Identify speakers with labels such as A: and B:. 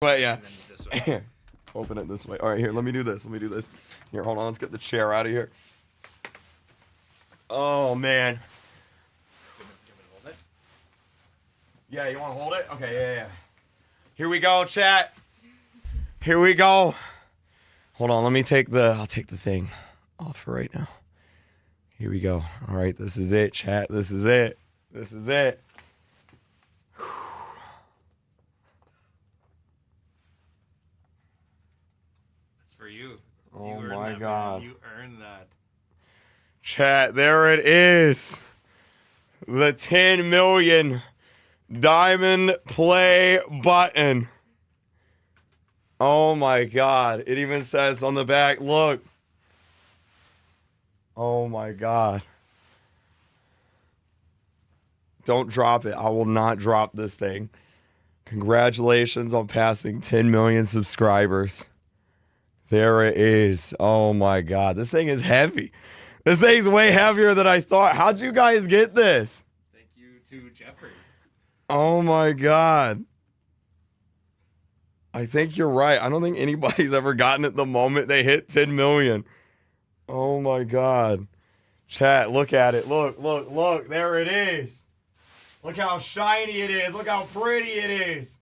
A: But yeah.
B: And then this way.
A: Open it this way. All right, here, let me do this. Here, hold on. Let's get the chair out of here. Oh, man.
B: Do you want me to hold it?
A: Yeah, you want to hold it? Okay, yeah. Here we go, chat. Here we go. Hold on, I'll take the thing off for right now. Here we go. All right, this is it, chat. This is it. It's
B: for you.
A: Oh
B: You
A: my
B: that,
A: God.
B: Man. You earned that.
A: Chat, there it is. The 10 million diamond play button. Oh my God. It even says on the back, look. Oh my God. Don't drop it. I will not drop this thing. Congratulations on passing 10 million subscribers. There it is. Oh my God. This thing is heavy. This thing's way heavier than I thought. How'd you guys get this?
B: Thank you to Jeffrey.
A: Oh my God. I think you're right. I don't think anybody's ever gotten it the moment they hit 10 million. Oh my God. Chat, look at it. Look. There it is. Look how shiny it is. Look how pretty it is.